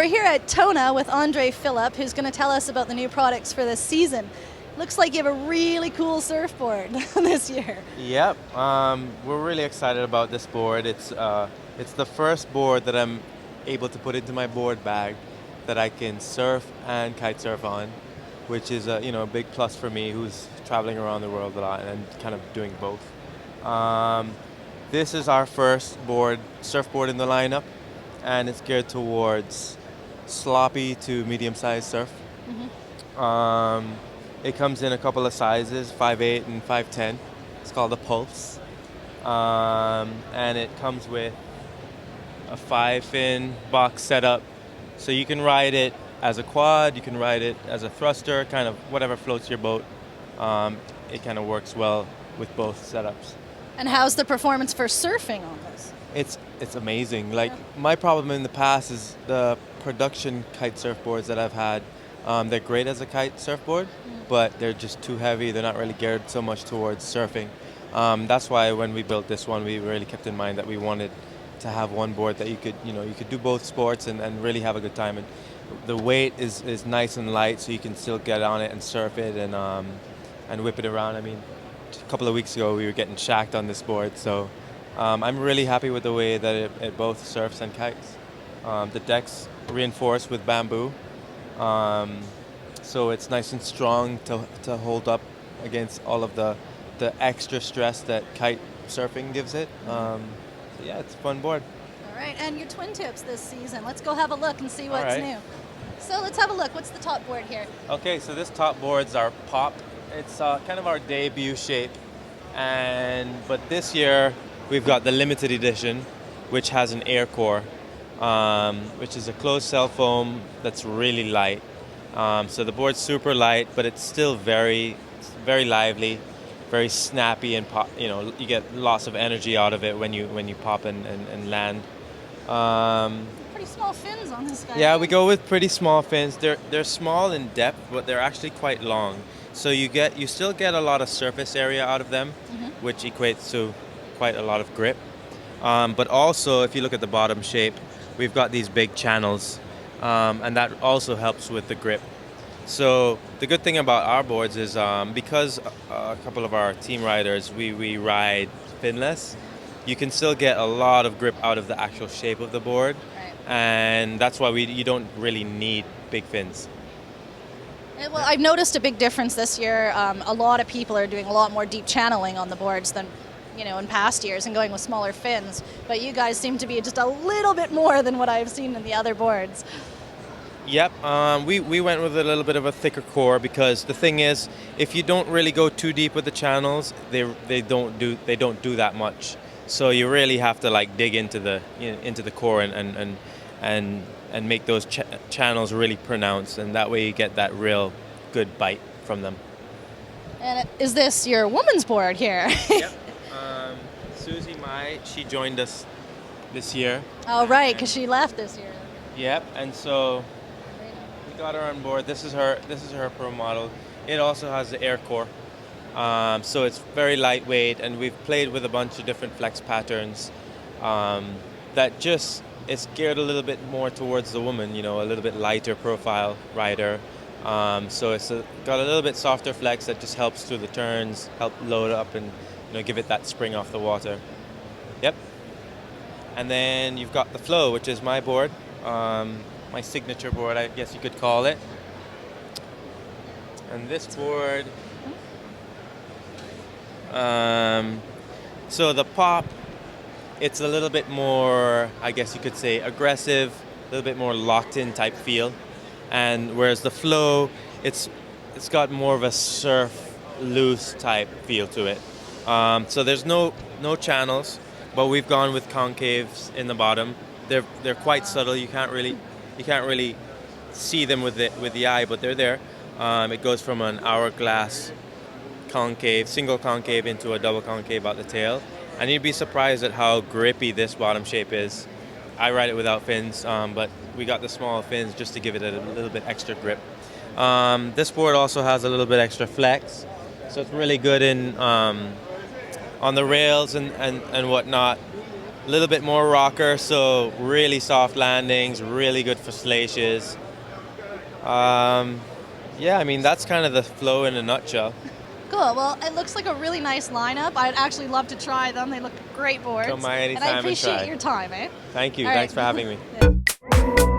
we're here at Tona with Andre Phillip, who's going to tell us about the new products for this season. Looks like you have a really cool surfboard this year. Yep, we're really excited about this board. It's the first board that I'm able to put into my board bag that I can surf and kite surf on, which is a big plus for me, who's traveling around the world a lot and kind of doing both. This is our first surfboard in the lineup, and it's geared towards sloppy to medium-sized surf. Mm-hmm. It comes in a couple of sizes, 5'8" and 5'10". It's called a Pulse. And it comes with a 5-fin box setup. So you can ride it as a quad, you can ride it as a thruster, kind of whatever floats your boat. It kind of works well with both setups. And how's the performance for surfing on this? It's amazing. Like, my problem in the past is the production kite surfboards that I've had. They're great as a kite surfboard, but they're just too heavy. They're not really geared so much towards surfing. That's why when we built this one, we really kept in mind that we wanted to have one board that you could do both sports and really have a good time. And the weight is nice and light, so you can still get on it and surf it and whip it around. I mean, a couple of weeks ago we were getting shacked on this board, so I'm really happy with the way that it both surfs and kites. The deck's reinforced with bamboo, so it's nice and strong to hold up against all of the extra stress that kite surfing gives it. So yeah, it's a fun board. All right, and your twin tips this season. Let's go have a look and see what's right. new. So let's have a look. What's the top board here? Okay, so this top board's our Pop. It's kind of our debut shape, but this year we've got the limited edition, which has an air core, which is a closed cell foam that's really light. So the board's super light, but it's still very, very lively, very snappy, and pop. You get lots of energy out of it when you pop and land. Pretty small fins on this guy. Yeah, we go with pretty small fins. They're small in depth, but they're actually quite long. So you still get a lot of surface area out of them, which equates to quite a lot of grip. But also, if you look at the bottom shape, we've got these big channels, and that also helps with the grip. So the good thing about our boards is because a couple of our team riders, we ride finless, you can still get a lot of grip out of the actual shape of the board. Right. And that's why you don't really need big fins. Well, I've noticed a big difference this year. A lot of people are doing a lot more deep channeling on the boards than in past years and going with smaller fins. But you guys seem to be just a little bit more than what I've seen in the other boards. Yep, we went with a little bit of a thicker core because the thing is, if you don't really go too deep with the channels, they don't do that much. So you really have to dig into the core and make those channels really pronounced, and that way you get that real good bite from them. And is this your woman's board here? Yep. Susie she joined us this year. Oh, right, because she left this year. Yep, and so we got her on board. This is her pro model. It also has the air core, so it's very lightweight, and we've played with a bunch of different flex patterns that just. It's geared a little bit more towards the woman, a little bit lighter profile rider. So it's got a little bit softer flex that just helps through the turns, help load up and give it that spring off the water. Yep. And then you've got the Flow, which is my board, my signature board, I guess you could call it. And this board, so the Pop, it's a little bit more, I guess you could say, aggressive, a little bit more locked-in type feel. And whereas the Flow, it's got more of a surf loose type feel to it. So there's no channels, but we've gone with concaves in the bottom. They're quite subtle. You can't really see them with the eye, but they're there. It goes from an hourglass concave, single concave, into a double concave at the tail. And you'd be surprised at how grippy this bottom shape is. I ride it without fins, but we got the small fins just to give it a little bit extra grip. This board also has a little bit extra flex, so it's really good in on the rails and whatnot. a little bit more rocker, so really soft landings, really good for slashes. Yeah, I mean, that's kind of the flow in a nutshell. Cool. Well, it looks like a really nice lineup. I'd actually love to try them. They look great boards. Come by anytime and I and appreciate try. your time, eh? Thank you. All Thanks right. for having me. Yeah.